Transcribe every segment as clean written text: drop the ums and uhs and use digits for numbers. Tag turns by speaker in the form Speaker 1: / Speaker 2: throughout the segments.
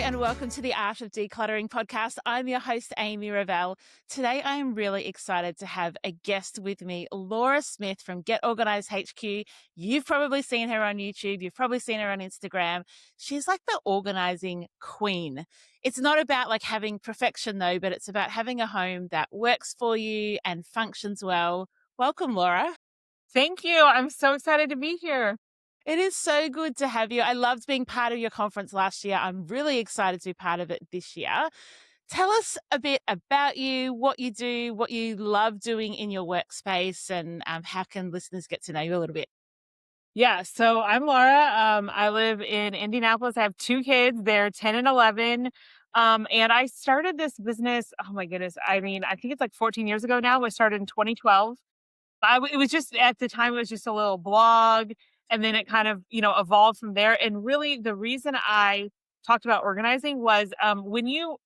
Speaker 1: and welcome to the Art of Decluttering podcast. I'm your host, Amy Revell. Today, I am really excited to have a guest with me, Laura Smith from Get Organised HQ. You've probably seen her on YouTube. You've probably seen her on Instagram. She's like the organizing queen. It's not about like having perfection though, but it's about having a home that works for you and functions well. Welcome, Laura.
Speaker 2: Thank you. I'm so excited to be here.
Speaker 1: It is so good to have you. I loved being part of your conference last year. I'm really excited to be part of it this year. Tell us a bit about you, what you do, what you love doing in your workspace, and how can listeners get to know you a little bit?
Speaker 2: Yeah, so I'm Laura. I live in Indianapolis. I have two kids. They're 10 and 11. And I started this business, oh my goodness. I mean, I think it's like 14 years ago now. I started in 2012. It was just at the time, it was just a little blog. And then it kind of, evolved from there. And really the reason I talked about organizing was when you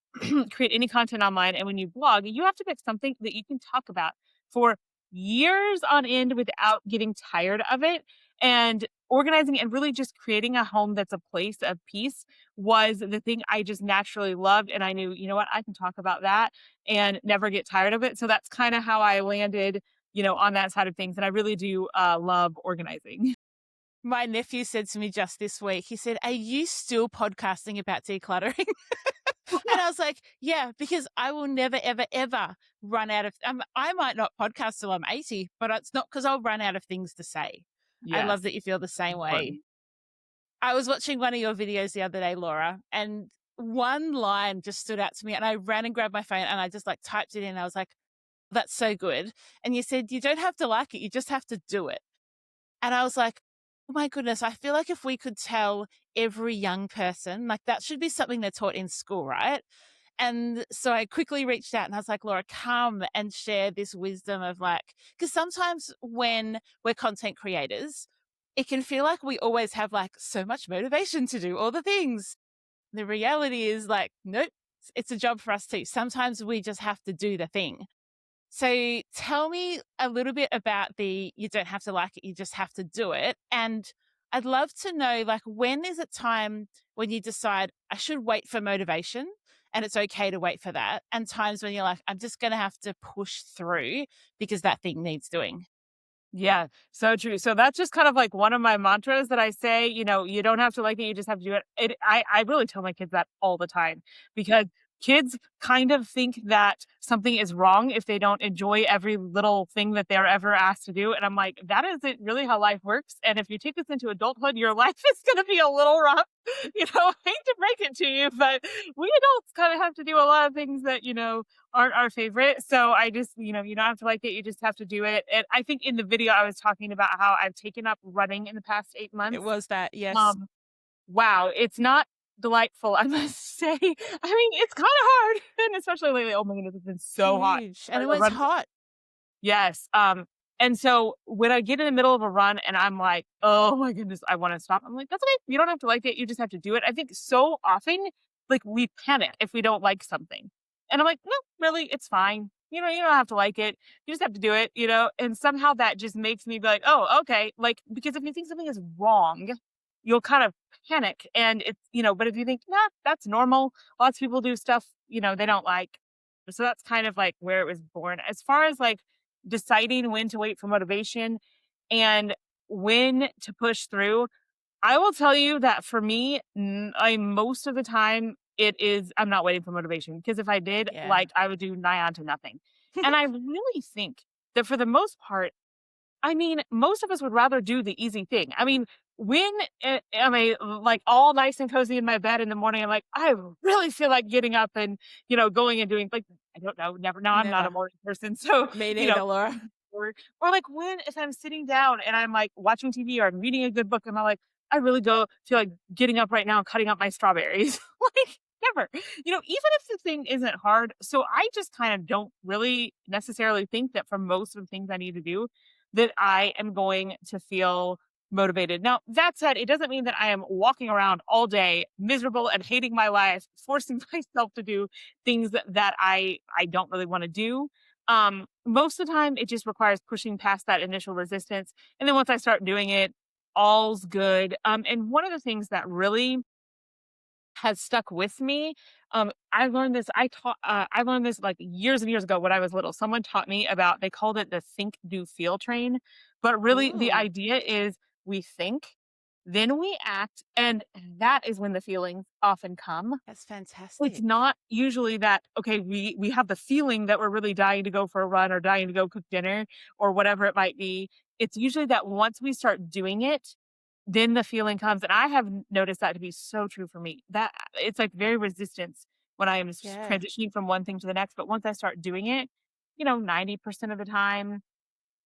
Speaker 2: create any content online and when you blog, you have to pick something that you can talk about for years on end without getting tired of it. And organizing and really just creating a home that's a place of peace was the thing I just naturally loved. And I knew, you know what, I can talk about that and never get tired of it. So that's kind of how I landed, on that side of things. And I really do love organizing.
Speaker 1: My nephew said to me just this week, he said, "Are you still podcasting about decluttering?" And I was like, yeah, because I will never, ever, ever run out of, I might not podcast till I'm 80, but it's not because I'll run out of things to say. I love
Speaker 2: Yes.
Speaker 1: that you feel the same way.
Speaker 2: Important.
Speaker 1: I was watching one of your videos the other day, Laura, and one line just stood out to me and I ran and grabbed my phone and I just like typed it in. I was like, that's so good. And you said, you don't have to like it. You just have to do it. And I was like, oh my goodness, I feel like if we could tell every young person, like that should be something they're taught in school, right? And so I quickly reached out and I was like, Laura, come and share this wisdom of like, because sometimes when we're content creators, it can feel like we always have like so much motivation to do all the things. The reality is like, nope, it's a job for us too. Sometimes we just have to do the thing. So tell me a little bit about you don't have to like it, you just have to do it. And I'd love to know, like, when is it time when you decide I should wait for motivation and it's okay to wait for that? And times when you're like, I'm just going to have to push through because that thing needs doing.
Speaker 2: Yeah, so true. So that's just kind of like one of my mantras that I say, you don't have to like it, you just have to do it. I really tell my kids that all the time because kids kind of think that something is wrong if they don't enjoy every little thing that they're ever asked to do. And I'm like, that isn't really how life works. And if you take this into adulthood, your life is going to be a little rough. I hate to break it to you, but we adults kind of have to do a lot of things that, aren't our favorite. So I just, you don't have to like it. You just have to do it. And I think in the video, I was talking about how I've taken up running in the past 8 months.
Speaker 1: It was that, yes.
Speaker 2: Um, wow. It's not delightful, I must say. I mean, it's kind of hard. And especially lately, oh my goodness, it's been so hot.
Speaker 1: Huge. And it was hot.
Speaker 2: Yes. And so when I get in the middle of a run and I'm like, oh my goodness, I want to stop. I'm like, that's okay. You don't have to like it. You just have to do it. I think so often, like we panic if we don't like something. And I'm like, no, really, it's fine. You don't have to like it. You just have to do it, and somehow that just makes me be like, oh, okay. Like, because if you think something is wrong, you'll kind of panic. And it's, but if you think, nah, that's normal. Lots of people do stuff, they don't like. So that's kind of like where it was born. As far as like deciding when to wait for motivation and when to push through, I will tell you that for me, most of the time I'm not waiting for motivation because if I did,
Speaker 1: Yeah.
Speaker 2: like I would do nigh on to nothing. And I really think that for the most part, I mean, most of us would rather do the easy thing. I mean, when am I like all nice and cozy in my bed in the morning? I'm like, I really feel like getting up and, going and doing like, I don't know, never. No, I'm not a
Speaker 1: Never.
Speaker 2: morning person. So,
Speaker 1: Me
Speaker 2: you know,
Speaker 1: neither, Laura.
Speaker 2: or like when, if I'm sitting down and I'm like watching TV or I'm reading a good book and I'm like, I really feel like getting up right now and cutting up my strawberries. Like, never, even if the thing isn't hard. So I just kind of don't really necessarily think that for most of the things I need to do, that I am going to feel motivated. Now, that said, it doesn't mean that I am walking around all day miserable and hating my life, forcing myself to do things that I don't really want to do. Most of the time it just requires pushing past that initial resistance. And then once I start doing it, all's good. And one of the things that really has stuck with me. I learned this like years and years ago when I was little. Someone taught me about, they called it the think, do, feel train. But really the
Speaker 1: Ooh,
Speaker 2: idea is we think, then we act, and that is when the feelings often come.
Speaker 1: that's
Speaker 2: It's
Speaker 1: fantastic.
Speaker 2: not usually that, okay, we have the feeling that we're really dying to go for a run or dying to go cook dinner or whatever it might be. It's usually that once we start doing it, then the feeling comes, and I have noticed that to be so true for me. That it's like very resistance when I am
Speaker 1: Yeah.
Speaker 2: transitioning from one thing to the next, but once I start doing it, 90% of the time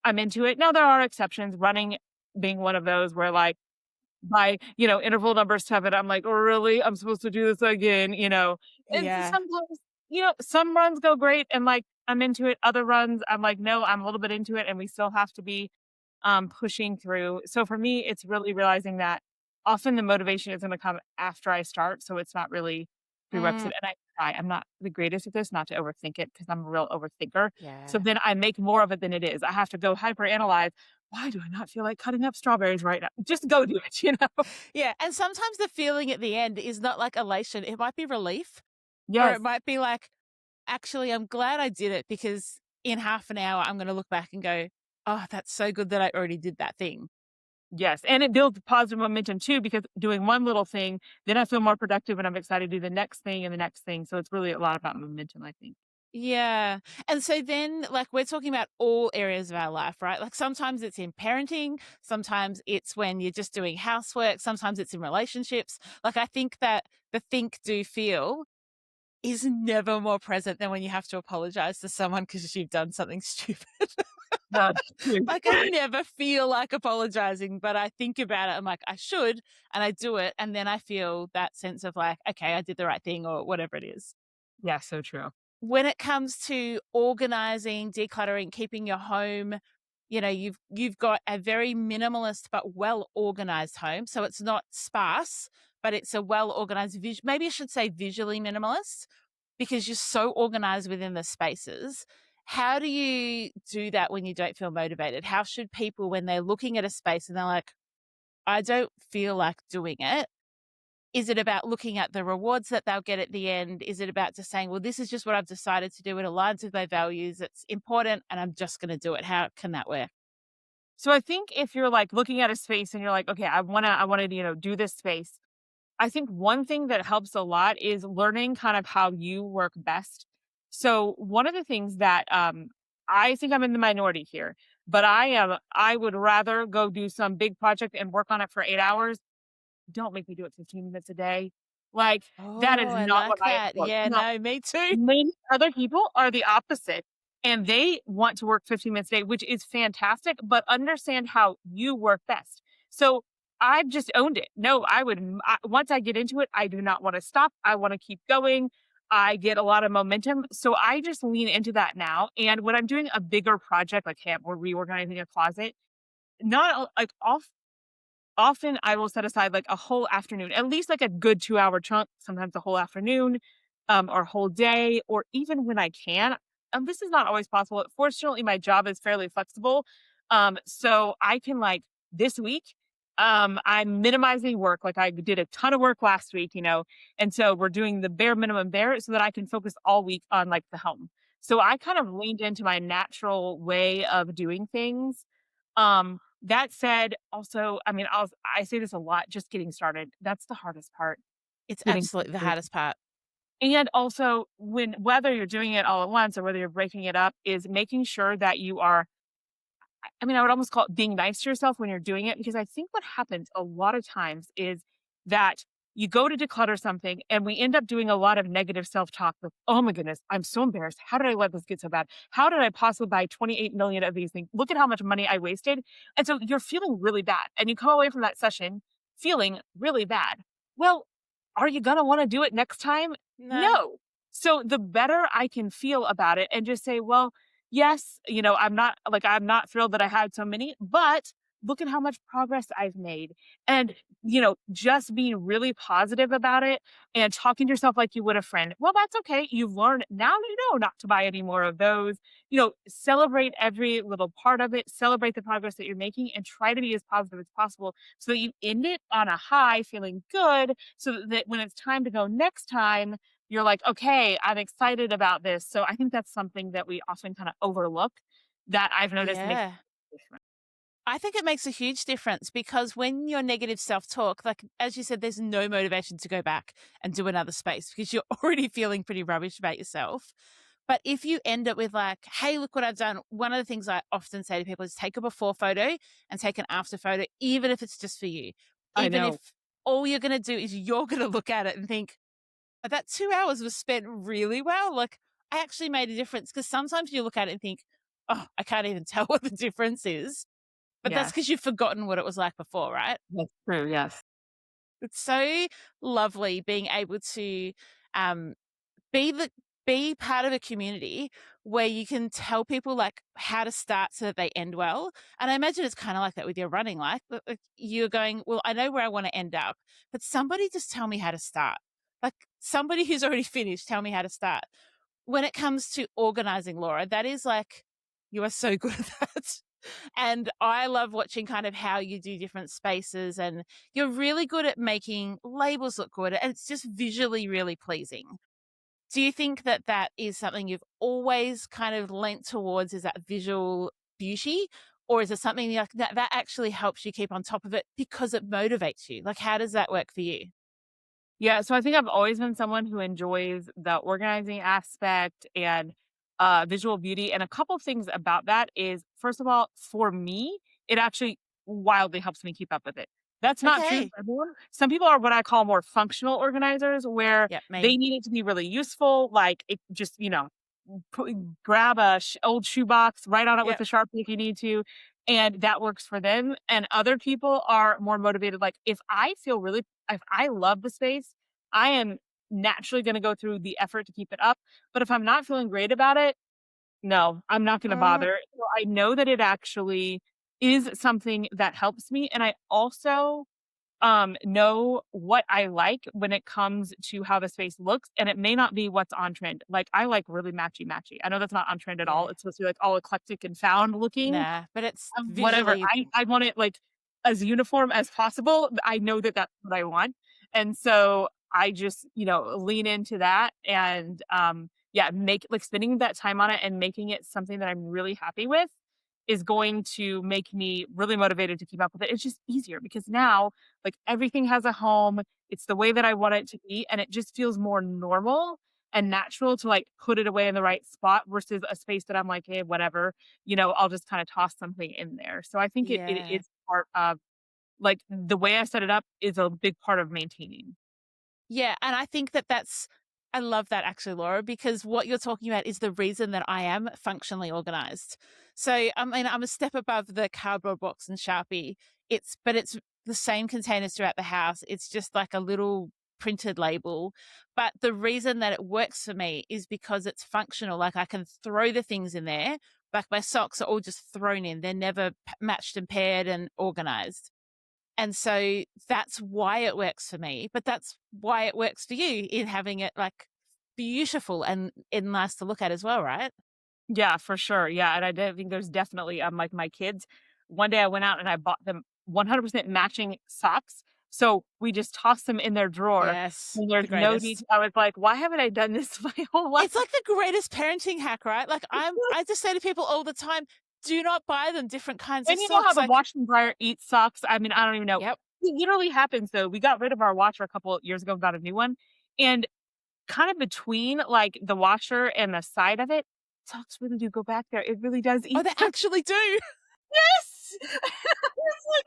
Speaker 2: I'm into it. Now there are exceptions, running being one of those where like by, interval number 7, I'm like, "Oh, really? I'm supposed to do this again," you know? And so
Speaker 1: Yeah.
Speaker 2: sometimes, some runs go great and, like, I'm into it. Other runs, I'm like, "No, I'm a little bit into it," and we still have to be, pushing through. So for me, it's really realizing that often the motivation is gonna come after I start, so it's not really
Speaker 1: Mm,
Speaker 2: prerequisite, and I try. I'm not the greatest at this, not to overthink it because 'cause I'm a real overthinker. So
Speaker 1: yeah.
Speaker 2: then I make more of it than it is. I have to go hyperanalyze, "Why do I not feel like cutting up strawberries right now?" Just go do it, you know?
Speaker 1: Yeah, and sometimes the feeling at the end is not like elation, it might be relief, or it
Speaker 2: Yes,
Speaker 1: might be like, "Actually, I'm glad I did it because in half an hour, I'm gonna look back and go, oh, that's so good that I already did that thing.'"
Speaker 2: yes, and it builds positive momentum too because doing one little thing, then I feel more productive and I'm excited to do the next thing and the next thing, so it's really a lot about momentum, I think.
Speaker 1: Yeah. And so then, like, we're talking about all areas of our life, right? Like, sometimes it's in parenting, sometimes it's when you're just doing housework, sometimes it's in relationships. Like, I think that the think, do, feel is never more present than when you have to apologize to someone because you've done something stupid.
Speaker 2: That's true.
Speaker 1: Like, I never feel like apologizing, but I think about it. I'm like, I should, and I do it. And then I feel that sense of like, okay, I did the right thing or whatever it is.
Speaker 2: Yeah, so true.
Speaker 1: When it comes to organizing, decluttering, keeping your home, you've got a very minimalist but well organized home. So it's not sparse, but it's a well organized maybe I should say visually minimalist because you're so organized within the spaces. How do you do that when you don't feel motivated? How should people, when they're looking at a space and they're like, I don't feel like doing it, is it about looking at the rewards that they'll get at the end? Is it about just saying, well, this is just what I've decided to do. It aligns with my values. It's important and I'm just going to do it. How can that work?
Speaker 2: So I think if you're, like, looking at a space and you're like, "Okay, I wanna, do this space." I think one thing that helps a lot is learning kind of how you work best. So one of the things that, I think I'm in the minority here, but I would rather go do some big project and work on it for 8 hours. Don't make me do it 15 minutes a day. Like, that
Speaker 1: Oh,
Speaker 2: is
Speaker 1: I
Speaker 2: not what
Speaker 1: like
Speaker 2: I
Speaker 1: that.
Speaker 2: approach.
Speaker 1: Yeah,
Speaker 2: Now,
Speaker 1: no, me too.
Speaker 2: many other people are the opposite, and they want to work 15 minutes a day, which is fantastic, but understand how you work best. So, I've just owned it. No, once I get into it, I do not wanna stop. I wanna keep going. I get a lot of momentum, so I just lean into that now, and when I'm doing a bigger project, like, hey, we're reorganizing a closet, not, like, often I will set aside like a whole afternoon, at least like a good 2-hour chunk, sometimes a whole afternoon, or whole day, or even when I can. This is not always possible. Fortunately, my job is fairly flexible. So I can like this week, I'm minimizing work. Like I did a ton of work last week, and so we're doing the bare minimum there so that I can focus all week on like the home. So I kind of leaned into my natural way of doing things. That said, also, I mean, I say this a lot, just getting started. That's the hardest part,
Speaker 1: It's
Speaker 2: getting
Speaker 1: absolutely the
Speaker 2: started.
Speaker 1: hardest part.
Speaker 2: And also whether you're doing it all at once or whether you're breaking it up is making sure that you are, I mean, I would almost call it being nice to yourself when you're doing it, because I think what happens a lot of times is that you go to declutter something and we end up doing a lot of negative self-talk with, oh my goodness, I'm so embarrassed. How did I let this get so bad? How did I possibly buy 28 million of these things? Look at how much money I wasted. And so you're feeling really bad. And you come away from that session feeling really bad. Well, are you going to want to do it next time?
Speaker 1: No.
Speaker 2: No. So the better I can feel about it and just say, well, yes, I'm not thrilled that I had so many, but look at how much progress I've made. And, just being really positive about it and talking to yourself like you would a friend. Well, that's okay. You've learned now you know not to buy any more of those. Celebrate every little part of it, celebrate the progress that you're making, and try to be as positive as possible so that you end it on a high, feeling good, so that when it's time to go next time, you're like, okay, I'm excited about this. So I think that's something that we often kind of overlook that I've noticed makes
Speaker 1: Yeah.
Speaker 2: a difference.
Speaker 1: I think it makes a huge difference because when your negative self talk, like as you said, there's no motivation to go back and do another space because you're already feeling pretty rubbish about yourself. But if you end it with like, hey, look what I've done. One of the things I often say to people is take a before photo and take an after photo, even if it's just for you.
Speaker 2: I
Speaker 1: Even
Speaker 2: know.
Speaker 1: if all you're going to do is you're going to look at it and think, "Oh, that 2 hours was spent really well. Like I actually made a difference." Because sometimes you look at it and think, oh, I can't even tell what the difference is. But that's
Speaker 2: Yes.
Speaker 1: because you've forgotten what it was like before, right?
Speaker 2: That's true. Yes.
Speaker 1: It's so lovely being able to, um, be the be part of a community where you can tell people, like, how to start so that they end well, and I imagine it's kinda like that with your running, like, you're going, "Well, I know where I wanna end up, but somebody just tell me how to start." Like, somebody who's already finished, tell me how to start. When it comes to organizing, Laura, that is like you are so good at that. And I love watching kind of how you do different spaces, and you're really good at making labels look good, and it's just visually really pleasing. Do you think that that is something you've always kind of lent towards, is that visual beauty? Or is it something like that actually helps you keep on top of it because it motivates you? Like, how does that work for you?
Speaker 2: Yeah, so I think I've always been someone who enjoys the organizing aspect and visual beauty. And a couple things about that is, first of all, for me, it actually wildly helps me keep up with it. That's not true
Speaker 1: Okay.
Speaker 2: for everyone. Some people are what I call more functional organizers, where
Speaker 1: Yep,
Speaker 2: they
Speaker 1: me.
Speaker 2: need it to be really useful. Like it just, put, grab a old shoebox, write on it with
Speaker 1: Yep.
Speaker 2: a Sharpie if you need to, and that works for them. And other people are more motivated. Like if I love the space, I am naturally going to go through the effort to keep it up. But if I'm not feeling great about it, no, I'm not going to
Speaker 1: Mm,
Speaker 2: bother. So I know that it actually is something that helps me. And I also know what I like when it comes to how the space looks, and it may not be what's on trend. Like, I like really matchy-matchy. I know that's not on trend at all.
Speaker 1: yeah.
Speaker 2: It's supposed to be, like, all eclectic and found looking,
Speaker 1: Nah, but it's
Speaker 2: whatever.
Speaker 1: visually
Speaker 2: I want it, like, as uniform as possible. I know that that's what I want, and so I just, lean into that and, yeah, make like, spending that time on it and making it something that I'm really happy with is going to make me really motivated to keep up with it. It's just easier because now, like, everything has a home. It's the way that I want it to be, and it just feels more normal and natural to, like, put it away in the right spot versus a space that I'm like, "Hey, whatever," I'll just kinda toss something in there. So I think it
Speaker 1: yeah.
Speaker 2: is part of like, the way I set it up is a big part of maintaining.
Speaker 1: Yeah, and I think that that's I love that actually, Laura, because what you're talking about is the reason that I am functionally organized. So, I mean, I'm a step above the cardboard box and Sharpie. It's the same containers throughout the house. It's just like a little printed label. But the reason that it works for me is because it's functional. Like I can throw the things in there. Like my socks are all just thrown in. They're never matched and paired and organized. And so that's why it works for me, but that's why it works for you in having it like beautiful and nice to look at as well, right?
Speaker 2: Yeah, for sure. Yeah, and I did think there's definitely, like, my kids, one day I went out and I bought them 100% matching socks, so we just tossed them in their drawer,
Speaker 1: Yes,
Speaker 2: and
Speaker 1: the
Speaker 2: there's no
Speaker 1: greatest.
Speaker 2: detail. I was like, "Why haven't I done this my whole life?"
Speaker 1: It's like the greatest parenting hack, right? Like I just say to people all the time, do not buy them different kinds of
Speaker 2: And you know how
Speaker 1: socks.
Speaker 2: the
Speaker 1: Like,
Speaker 2: washer and dryer eats socks? I mean, I don't even know.
Speaker 1: yep.
Speaker 2: It literally happens, though. We got rid of our washer a couple years ago, got a new one, and kind of between, like, the washer and the side of it, socks really do go back there. It really does
Speaker 1: Oh,
Speaker 2: eat
Speaker 1: they
Speaker 2: them.
Speaker 1: actually do.
Speaker 2: Yes! It's like,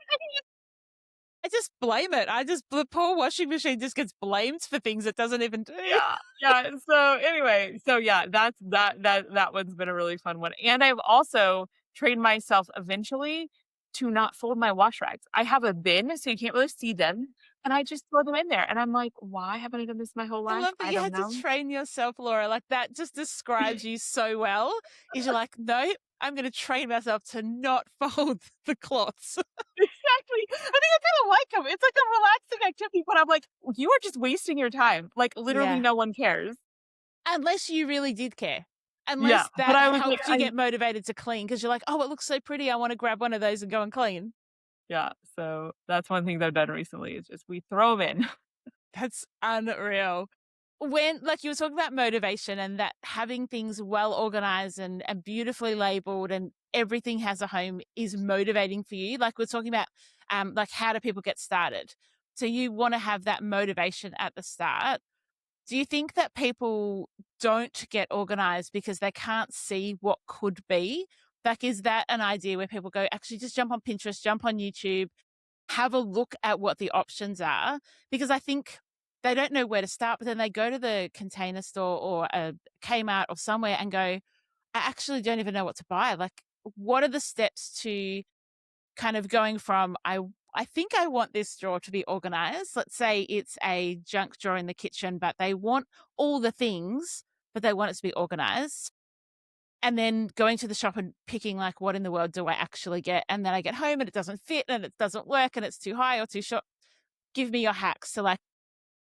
Speaker 1: I just blame it. The poor washing machine just gets blamed for things it doesn't even do.
Speaker 2: yeah, yeah, so anyway, so yeah, that one's been a really fun one, and I've also trained myself eventually to not fold my wash rags. I have a bin, so you can't really see them, and I just throw them in there, and I'm like, "Why haven't I done this my whole
Speaker 1: I
Speaker 2: life?
Speaker 1: love that
Speaker 2: I
Speaker 1: you
Speaker 2: don't
Speaker 1: had to
Speaker 2: know."
Speaker 1: train yourself, Laura. Like that just describes you so well. Is you're like, no. I'm going to train myself to not fold the cloths.
Speaker 2: Exactly. I think I kinda like them. It's like a relaxing activity, but I'm like, "You are just wasting your time." Like, literally
Speaker 1: Yeah.
Speaker 2: no one cares.
Speaker 1: Unless you really did care.
Speaker 2: Yeah,
Speaker 1: Unless
Speaker 2: but
Speaker 1: that
Speaker 2: I was like,
Speaker 1: helped you get motivated to clean because you're like, oh, it looks so pretty. I want to grab one of those and go and clean.
Speaker 2: yeah, so that's one thing that I've done recently is just we throw them in.
Speaker 1: That's unreal. When, like you were talking about motivation and that having things well organized and beautifully labeled and everything has a home is motivating for you. Like we're talking about, like how do people get started? So you want to have that motivation at the start. Do you think that people don't get organized because they can't see what could be? Like, is that an idea where people go, actually, just jump on Pinterest, jump on YouTube, have a look at what the options are? Because I think they don't know where to start, but then they go to the Container Store or a Kmart or somewhere and go, I actually don't even know what to buy. Like, what are the steps to kind of going from I think I want this drawer to be organized. Let's say it's a junk drawer in the kitchen, but they want all the things, but they want it to be organized. And then going to the shop and picking like what in the world do I actually get? And then I get home and it doesn't fit and it doesn't work and it's too high or too short. Give me your hacks to like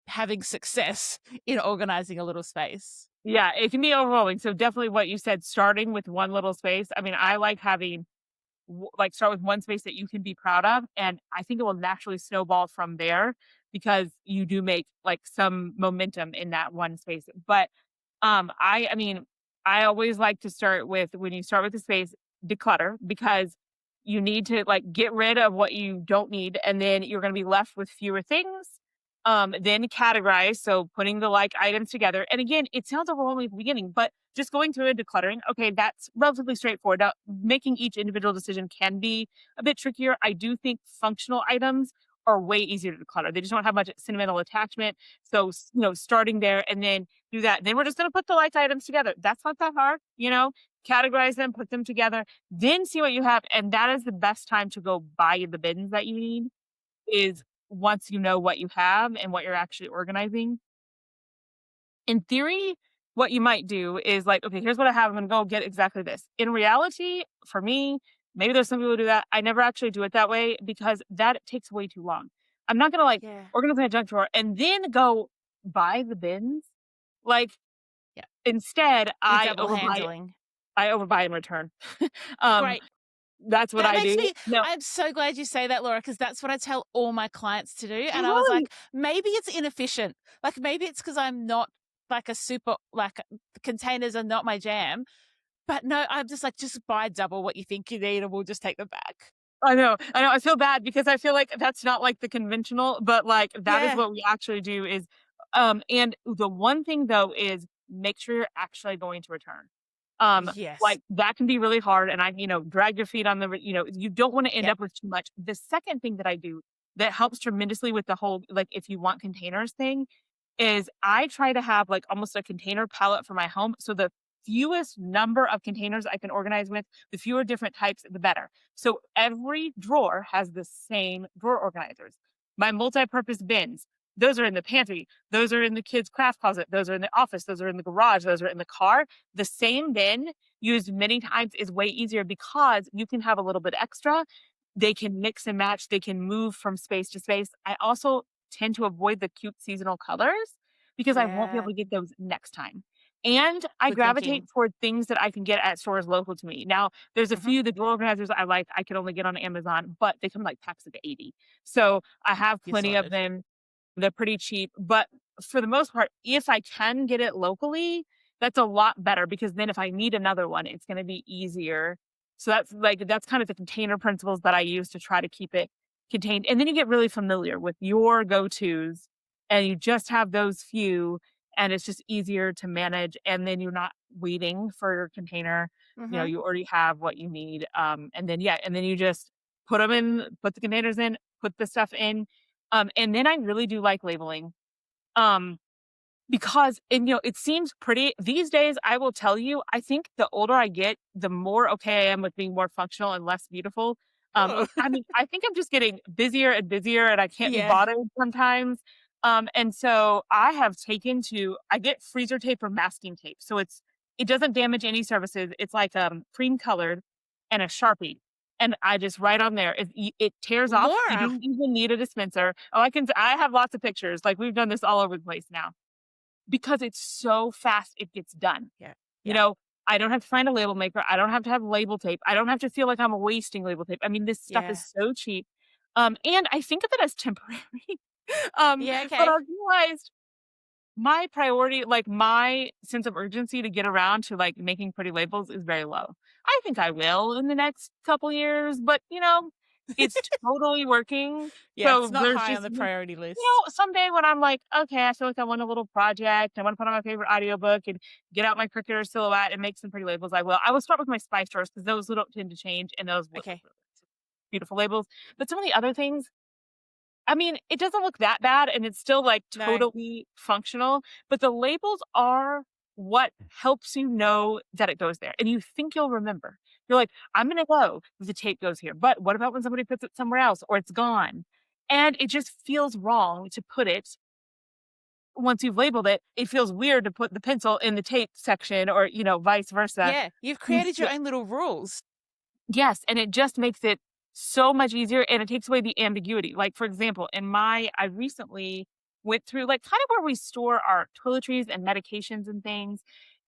Speaker 1: having success in organizing a little space.
Speaker 2: Yeah, it can be overwhelming, so definitely what you said, starting with one little space. I mean, I like having like start with one space that you can be proud of, and I think it will naturally snowball from there because you do make like some momentum in that one space. But I mean, I always like to start with when you start with the space, declutter because you need to like get rid of what you don't need, and then you're going to be left with fewer things. Then categorize, so putting the like items together. And again, it sounds overwhelming at the beginning, but just going through and decluttering, okay, that's relatively straightforward. Now, making each individual decision can be a bit trickier. I do think functional items are way easier to declutter. They just don't have much sentimental attachment. So, starting there and then do that. Then we're just going to put the like items together. That's not that hard, categorize them, put them together, then see what you have. And that is the best time to go buy the bins that you need is once you know what you have and what you're actually organizing. In theory, what you might do is like, okay, here's what I have. I'm going to go get exactly this. In reality, for me, maybe there's some people who do that. I never actually do it that way because that takes way too long. I'm not going to like
Speaker 1: Yeah.
Speaker 2: organize my junk drawer and then go buy the bins. Like
Speaker 1: Yeah.
Speaker 2: instead,
Speaker 1: You're double handling.
Speaker 2: I overbuy and return. um,
Speaker 1: Great.
Speaker 2: that's what
Speaker 1: That
Speaker 2: I
Speaker 1: makes
Speaker 2: do.
Speaker 1: me
Speaker 2: No,
Speaker 1: I'm so glad you say that, Laura, because that's what I tell all my clients to do, and I was
Speaker 2: really,
Speaker 1: like, "Maybe it's inefficient. Like, maybe it's because 'cause I'm not like a super like, containers are not my jam." But no, I'm just like, "Just buy double what you think you need, and we'll just take them back."
Speaker 2: I know, I know. I feel bad because I feel like that's not like the conventional, but like that is
Speaker 1: Yeah.
Speaker 2: what we actually do is, and the one thing though is make sure you're actually going to return.
Speaker 1: Yes.
Speaker 2: Like that can be really hard and drag your feet on you don't want to end
Speaker 1: Yep.
Speaker 2: up with too much. The second thing that I do that helps tremendously with the whole, like if you want containers thing is I try to have like almost a container palette for my home. So the fewest number of containers I can organize with, the fewer different types, the better. So every drawer has the same drawer organizers. My multi-purpose bins, those are in the pantry, those are in the kids' craft closet, those are in the office, those are in the garage, those are in the car. The same bin used many times is way easier because you can have a little bit extra. They can mix and match, they can move from space to space. I also tend to avoid the cute seasonal colors because I won't be able
Speaker 1: Yeah.
Speaker 2: to get those next time. And I
Speaker 1: Good
Speaker 2: gravitate
Speaker 1: thinking.
Speaker 2: toward things that I can get at stores local to me. Now, there's a
Speaker 1: Mhm.
Speaker 2: few the drawer organizers I like I can only get on Amazon, but they come like packs of 80. So I have
Speaker 1: You're
Speaker 2: plenty of
Speaker 1: sorted.
Speaker 2: them. They're pretty cheap, but for the most part, if I can get it locally, that's a lot better because then if I need another one, it's going to be easier. So that's kind of the container principles that I use to try to keep it contained. And then you get really familiar with your go-tos and you just have those few and it's just easier to manage and then you're not waiting for your container.
Speaker 1: Mhm.
Speaker 2: You already have what you need. And then you just put the containers in, put the stuff in. And then I really do like labeling. Um, because it seems pretty these days, I will tell you, I think the older I get, the more okay I am with being more functional and less beautiful.
Speaker 1: Oh.
Speaker 2: I mean, I think I'm just getting busier and busier and I can't be
Speaker 1: Yeah.
Speaker 2: bothered sometimes. And so I get freezer tape or masking tape. So it doesn't damage any surfaces. It's like cream colored. and a Sharpie. And I just write on there. It tears off. You
Speaker 1: Laura.
Speaker 2: don't even need a dispenser. Oh, I have lots of pictures. Like we've done this all over the place now because it's so fast it gets done.
Speaker 1: Yeah.
Speaker 2: You
Speaker 1: Yeah.
Speaker 2: know, I don't have to find a label maker. I don't have to have label tape. I don't have to feel like I'm wasting label tape. I mean, this stuff is
Speaker 1: Yeah.
Speaker 2: so cheap. And I think of it as temporary.
Speaker 1: Yeah.
Speaker 2: But I
Speaker 1: Okay.
Speaker 2: realized my priority, like my sense of urgency to get around to like making pretty labels is very low. I think I will in the next couple years, but it's totally working.
Speaker 1: Yeah.
Speaker 2: So
Speaker 1: It's not
Speaker 2: there's
Speaker 1: high on
Speaker 2: just
Speaker 1: the priority list.
Speaker 2: someday when I'm like, okay, I feel like I want a little project. I want to put on my favorite audiobook and get out my Cricut or Silhouette and make some pretty labels. I will. I will start with my spice drawers because those don't tend to change and those look
Speaker 1: Okay.
Speaker 2: really beautiful labels. But some of the other things, I mean, it doesn't look that bad and it's still like
Speaker 1: No.
Speaker 2: totally functional, but the labels are what helps you know that it goes there. And you think you'll remember. You're like, I'm going to go if the tape goes here. But what about when somebody puts it somewhere else or it's gone? And it just feels wrong to put it once you've labeled it. It feels weird to put the pencil in the tape section or, vice versa.
Speaker 1: Yeah. You've
Speaker 2: You
Speaker 1: created
Speaker 2: feel,
Speaker 1: your own little rules.
Speaker 2: Yes, and it just makes it so much easier and it takes away the ambiguity. Like, for example, I recently went through like kind of where we store our toiletries and medications and things.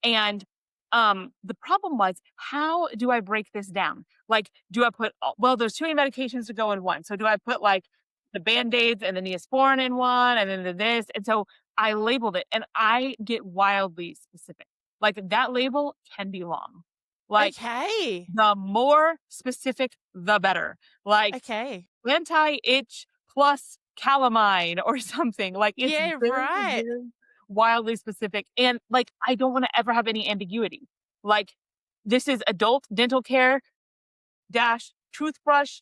Speaker 2: And the problem was, how do I break this down? Like, do I put, well, there's too many medications to go in one. So do I put like the Band-Aids and the Neosporin in one and then the this? And so I labeled it and I get wildly specific. Like that label can be long. Like
Speaker 1: Okay.
Speaker 2: the more specific, the better. Like
Speaker 1: Okay.
Speaker 2: anti-itch plus calamine or something. Like it's
Speaker 1: Yeah.
Speaker 2: very,
Speaker 1: Right.
Speaker 2: very wildly specific. And like I don't want to ever have any ambiguity. Like this is adult dental care dash toothbrush,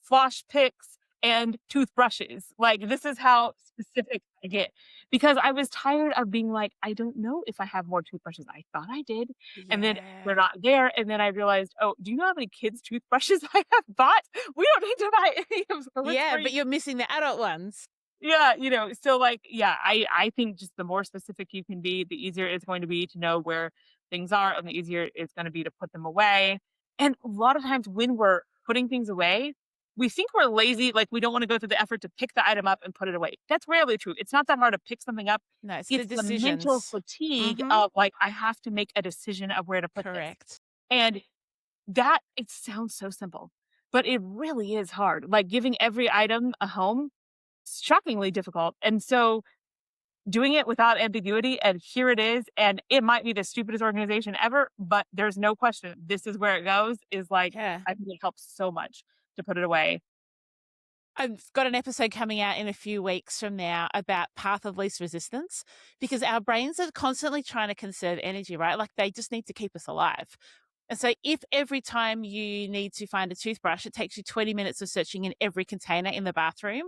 Speaker 2: floss picks, and toothbrushes. Like this is how specific I get. Because I was tired of being like, I don't know if I have more toothbrushes. I thought I did. And then they're
Speaker 1: Yeah.
Speaker 2: not there. And then I realized, oh, do you know how many kids' toothbrushes I have bought? We don't need to buy any of those
Speaker 1: Yeah.
Speaker 2: for you.
Speaker 1: But you're missing the adult ones.
Speaker 2: Yeah, so like, yeah, I think just the more specific you can be, the easier it's going to be to know where things are and the easier it's going to be to put them away. And a lot of times when we're putting things away, we think we're lazy, like we don't want to go through the effort to pick the item up and put it away. That's rarely true. It's not that hard to pick something up.
Speaker 1: No, it's the
Speaker 2: It's the mental
Speaker 1: decisions.
Speaker 2: fatigue
Speaker 1: Mm-hmm.
Speaker 2: of like, I have to make a decision of where to put this.
Speaker 1: Correct.
Speaker 2: And that it sounds so simple, but it really is hard. Like giving every item a home, shockingly difficult. And so doing it without ambiguity and here it is, and it might be the stupidest organization ever, but there's no question this is where it goes is like,
Speaker 1: Yeah.
Speaker 2: I think it helps so much to put it away.
Speaker 1: I've got an episode coming out in a few weeks from now about path of least resistance because our brains are constantly trying to conserve energy, right? Like they just need to keep us alive. And so if every time you need to find a toothbrush, it takes you 20 minutes of searching in every container in the bathroom,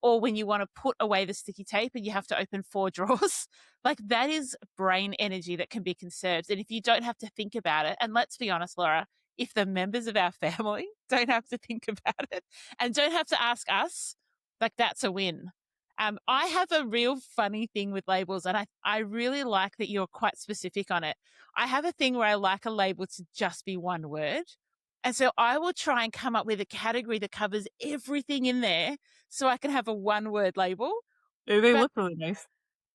Speaker 1: or when you want to put away the sticky tape and you have to open 4 drawers, like that is brain energy that can be conserved. And if you don't have to think about it, and let's be honest, Laura, if the members of our family don't have to think about it and don't have to ask us, like that's a win. I have a real funny thing with labels, and I really like that you're quite specific on it. I have a thing where I like a label to just be one word. And so I will try and come up with a category that covers everything in there so I can have a one word label.
Speaker 2: They
Speaker 1: But
Speaker 2: look really nice.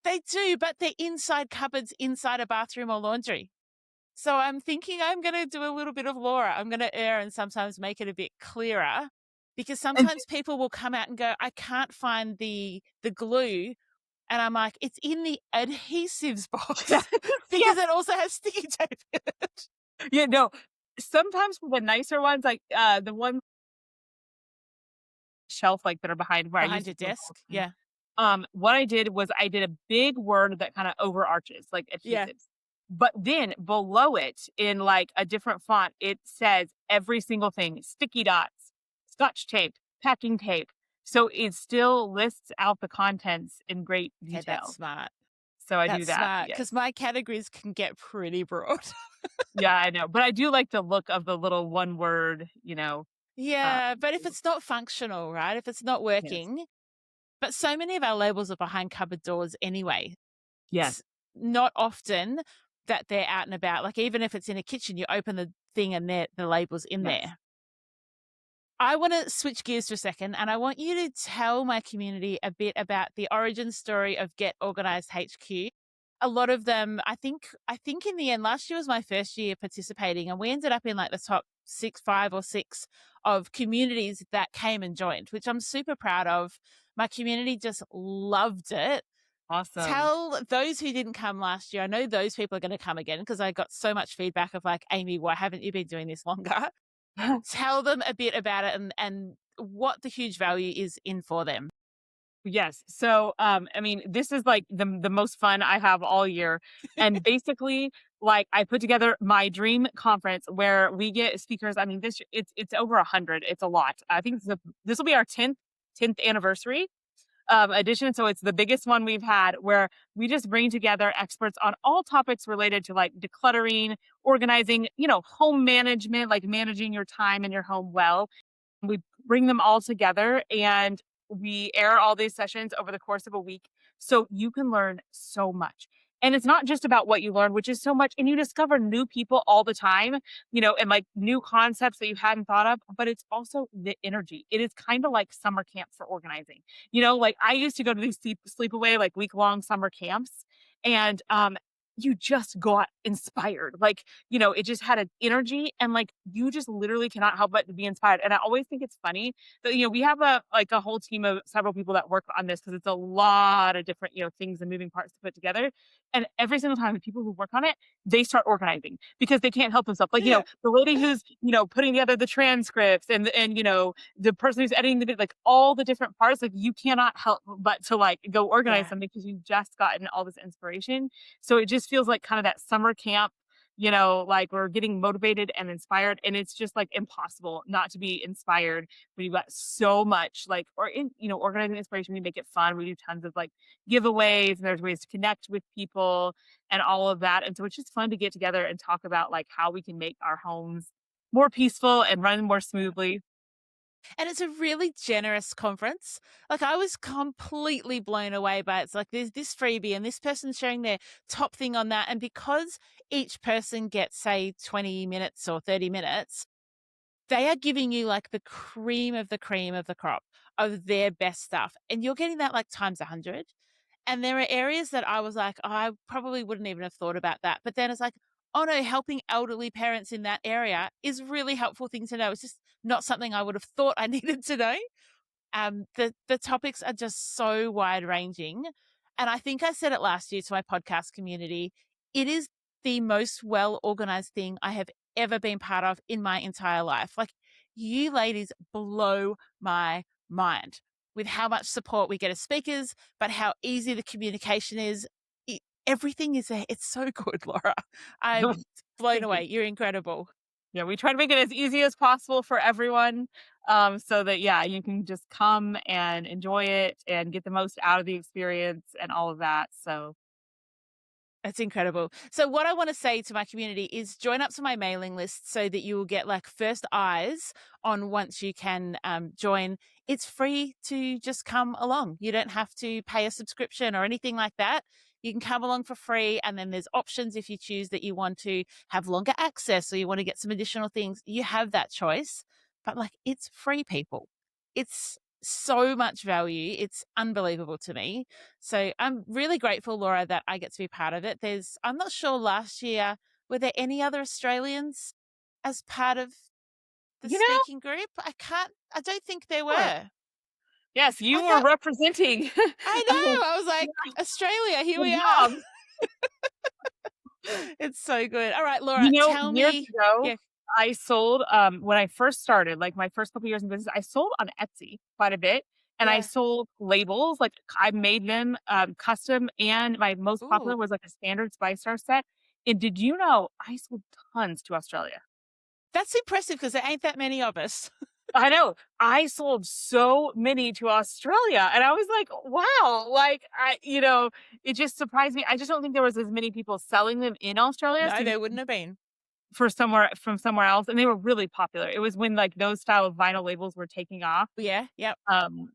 Speaker 1: they do, but they're inside cupboards inside a bathroom or laundry. So I'm thinking I'm going to do a little bit of Laura. I'm going to err and sometimes make it a bit clearer because
Speaker 2: And
Speaker 1: sometimes people will come out and go, I can't find the glue. And I'm like, it's in the adhesives
Speaker 2: yes,
Speaker 1: box
Speaker 2: yes,
Speaker 1: because it also has sticky tape in it.
Speaker 2: yeah, no. Sometimes for the nicer ones, like the one shelf like that are behind where I
Speaker 1: Behind
Speaker 2: used
Speaker 1: your
Speaker 2: to put
Speaker 1: desk.
Speaker 2: all
Speaker 1: Yeah.
Speaker 2: what I did was I did a big word that kind of overarches like
Speaker 1: Yeah.
Speaker 2: adhesives. But then below it in like a different font, it says every single thing, sticky dots, scotch tape, packing tape. So it still lists out the contents in great
Speaker 1: Okay. That's
Speaker 2: detail.
Speaker 1: smart.
Speaker 2: So I do
Speaker 1: That's
Speaker 2: that.
Speaker 1: smart
Speaker 2: Yes.
Speaker 1: because my categories can get pretty broad.
Speaker 2: Yeah, I know. But I do like the look of the little one word. Uh,
Speaker 1: Yeah. But if it's not functional, right? If it's not
Speaker 2: yes.
Speaker 1: working, but so many of our labels are behind cupboard doors anyway.
Speaker 2: Yes.
Speaker 1: It's not often that they're out and about. Like even if it's in a kitchen, you open the thing and the label's in
Speaker 2: Yes.
Speaker 1: there. I want to switch gears for a second and I want you to tell my community a bit about the origin story of Get Organized HQ. A lot of them, I think in the end, last year was my first year participating, and we ended up in like the top six, 5 or 6 of communities that came and joined, which I'm super proud of. My community just loved it.
Speaker 2: Awesome.
Speaker 1: Tell those who didn't come last year, I know those people are going to come again because I got so much feedback of like, Amy, why haven't you been doing this longer? Tell them a bit about it and what the huge value is in for them.
Speaker 2: Yes. So, I mean, this is like the most fun I have all year. And basically, like I put together my dream conference where we get speakers. I mean, it's over 100. It's a lot. I think this will be our tenth anniversary edition. So it's the biggest one we've had where we just bring together experts on all topics related to like decluttering, organizing, home management, like managing your time in your home well. We bring them all together and we air all these sessions over the course of a week so you can learn so much. And it's not just about what you learn, which is so much. And you discover new people all the time, and like new concepts that you hadn't thought of, but it's also the energy. It is kind of like summer camp for organizing. Like I used to go to these sleepaway, like week-long summer camps. And you just got inspired. Like, it just had an energy and like you just literally cannot help but to be inspired. And I always think it's funny that, we have a whole team of several people that work on this because it's a lot of different, things and moving parts to put together. And every single time the people who work on it, they start organizing because they can't help themselves. Like,
Speaker 1: Yeah.
Speaker 2: the lady who's, putting together the transcripts and, the person who's editing the video, like all the different parts, like you cannot help but to like go organize
Speaker 1: Yeah.
Speaker 2: something because you've just gotten all this inspiration. So it just feels like kind of that summer camp, like we're getting motivated and inspired. And it's just like impossible not to be inspired when you've got so much like, organizing inspiration. We make it fun. We do tons of like giveaways and there's ways to connect with people and all of that. And so it's just fun to get together and talk about like how we can make our homes more peaceful and run more smoothly.
Speaker 1: And it's a really generous conference. Like I was completely blown away by it. It's like there's this freebie and this person's sharing their top thing on that. And because each person gets, say, 20 minutes or 30 minutes, they are giving you like the cream of the crop of their best stuff. And you're getting that like times 100. And there are areas that I was like, oh, I probably wouldn't even have thought about that. But then it's like, oh no, helping elderly parents in that area is really helpful thing to know. It's just not something I would have thought I needed to know. The topics are just so wide ranging. And I think I said it last year to my podcast community. It is the most well organized thing I have ever been part of in my entire life. Like you ladies blow my mind with how much support we get as speakers, but how easy the communication is. Everything is it's so good, Laura. I'm blown
Speaker 2: Thank you.
Speaker 1: away. You're incredible.
Speaker 2: Yeah, we try to make it as easy as possible for everyone, so that yeah, you can just come and enjoy it and get the most out of the experience and all of that. So
Speaker 1: That's incredible. So what I want to say to my community is join up to my mailing list so that you will get like first eyes on once you can join. It's free to just come along. You don't have to pay a subscription or anything like that. You can come along for free. And then there's options if you choose that you want to have longer access or you want to get some additional things. You have that choice. But like it's free, people. It's so much value. It's unbelievable to me. So I'm really grateful, Laura, that I get to be part of it. I'm not sure last year, were there any other Australians as part of the
Speaker 2: you know,
Speaker 1: speaking group? I don't think there
Speaker 2: sure.
Speaker 1: were.
Speaker 2: Yes, you
Speaker 1: I
Speaker 2: were
Speaker 1: thought,
Speaker 2: representing.
Speaker 1: I
Speaker 2: um,
Speaker 1: know. I was like,
Speaker 2: yeah,
Speaker 1: Australia, here
Speaker 2: good
Speaker 1: we are.
Speaker 2: job.
Speaker 1: It's so good. All right, Laura, tell
Speaker 2: Years
Speaker 1: me.
Speaker 2: ago,
Speaker 1: Yeah.
Speaker 2: I sold when I first started, like my first couple years in business, I sold on Etsy quite a bit. And I
Speaker 1: Yeah.
Speaker 2: sold labels, like I made them custom, and my most
Speaker 1: Ooh,
Speaker 2: popular was like a standard Spice Star set. And did you know I sold tons to Australia?
Speaker 1: that's impressive because there ain't that many of us.
Speaker 2: I know. I sold so many to Australia and I was like, wow, like it just surprised me. I just don't think there was as many people selling them in Australia.
Speaker 1: No,
Speaker 2: So
Speaker 1: there wouldn't have been.
Speaker 2: from somewhere else, and they were really popular. It was when, like, those style of vinyl labels were taking off.
Speaker 1: Yeah, yep,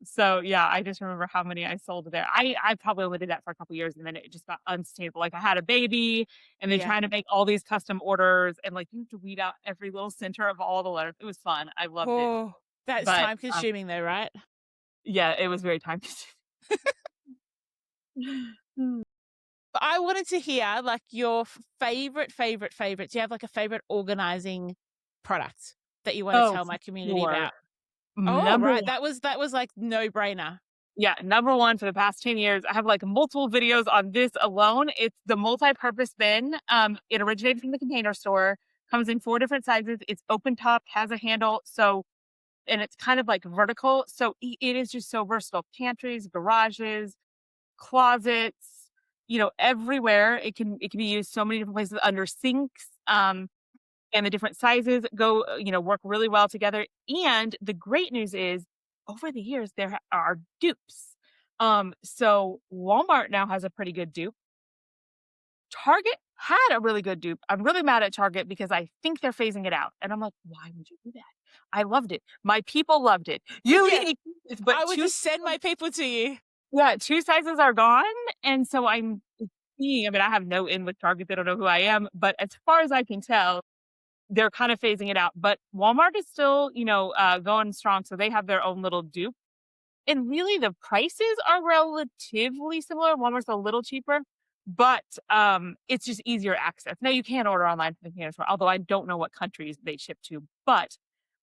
Speaker 2: So yeah, I just remember how many I sold there. I probably only did that for a couple years, and then it just got unstable. Like, I had a baby, and they
Speaker 1: yeah.
Speaker 2: trying to make all these custom orders, and, like, you have to weed out every little center of all the letters. It was fun. I loved it.
Speaker 1: Oh, that's
Speaker 2: But,
Speaker 1: time consuming though, right?
Speaker 2: yeah, it was very time consuming.
Speaker 1: But I wanted to hear like your favorite. Do you have like a favorite organizing product that you want to
Speaker 2: Oh,
Speaker 1: tell
Speaker 2: for
Speaker 1: my community
Speaker 2: sure.
Speaker 1: about? Oh,
Speaker 2: Number
Speaker 1: right. That was like no brainer.
Speaker 2: Yeah, number 1 for the past 10 years. I have, like, multiple videos on this alone. It's the multi-purpose bin. It originated from the Container Store, comes in 4 different sizes. It's open top, has a handle, so and it's kind of, like, vertical, so it is just so versatile. Pantries, garages, closets, everywhere. It can be used so many different places under sinks. And the different sizes work really well together. And the great news is, over the years, there are dupes. So Walmart now has a pretty good dupe. Target had a really good dupe. I'm really mad at Target because I think they're phasing it out. And I'm like, why would you do that? I loved it. My people loved it. You
Speaker 1: Yeah.
Speaker 2: need it, but
Speaker 1: I would just send my people to you.
Speaker 2: yeah, 2 sizes are gone. And so I'm seeing, I mean, I have no in with Target. They don't know who I am. But as far as I can tell, they're kind of phasing it out, but Walmart is still, going strong, so they have their own little dupe, and really the prices are relatively similar. Walmart's a little cheaper, but, it's just easier access. Now you can order online from the Container Store, although I don't know what countries they ship to, but,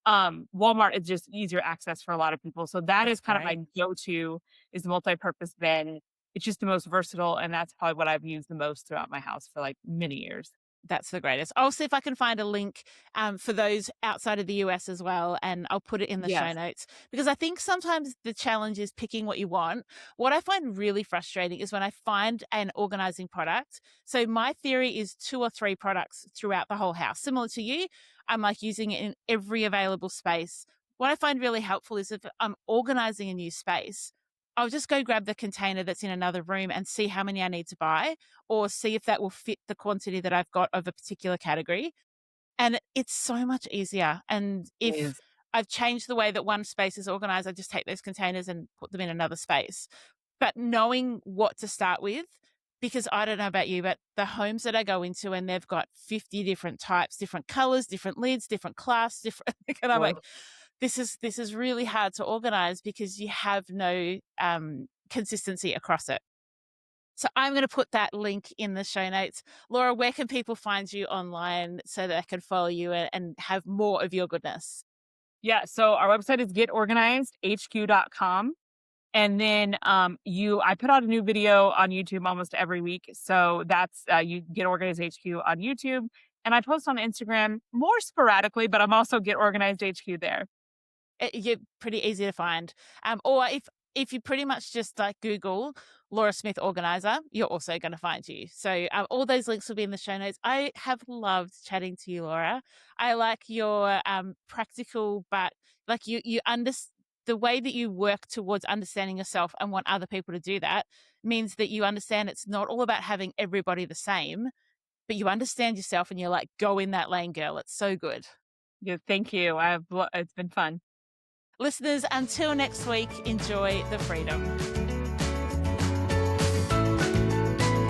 Speaker 2: Walmart is just easier access for a lot of people, so that
Speaker 1: That's
Speaker 2: is kind of
Speaker 1: great.
Speaker 2: my go-to is the multipurpose bin. It's just the most versatile, and that's probably what I've used the most throughout my house for, like, many years.
Speaker 1: That's the greatest. I'll see if I can find a link for those outside of the US as well, and I'll put it in the show
Speaker 2: Yes.
Speaker 1: notes because I think sometimes the challenge is picking what you want. What I find really frustrating is when I find an organizing product. So my theory is 2 or 3 products throughout the whole house. Similar to you, I'm like using it in every available space. What I find really helpful is if I'm organizing a new space, I'll just go grab the container that's in another room and see how many I need to buy or see if that will fit the quantity that I've got of a particular category. And it's so much easier. And if
Speaker 2: Is
Speaker 1: I've changed the way that one space is organized, I just take those containers and put them in another space. But knowing what to start with, because I don't know about you, but the homes that I go into and they've got 50 different types, different colors, different lids, different class, different, and I'm like, this is really hard to organize because you have no consistency across it. So I'm going to put that link in the show notes. Laura, where can people find you online so that they can follow you and have more of your goodness?
Speaker 2: Yeah, so our website is getorganizedhq.com. And then I put out a new video on YouTube almost every week. So that's you Get Organized HQ on YouTube. And I post on Instagram more sporadically, but I'm also Get Organized HQ there.
Speaker 1: You're pretty easy to find. Or if you pretty much just like Google Laura Smith Organizer, you're also going to find you. So all those links will be in the show notes. I have loved chatting to you, Laura. I like your practical, but like you understand the way that you work towards understanding yourself and want other people to do that means that you understand it's not all about having everybody the same, but you understand yourself and you're like, go in that lane, girl. It's so good.
Speaker 2: Yeah, thank you. It's been fun.
Speaker 1: Listeners, until next week, enjoy the freedom.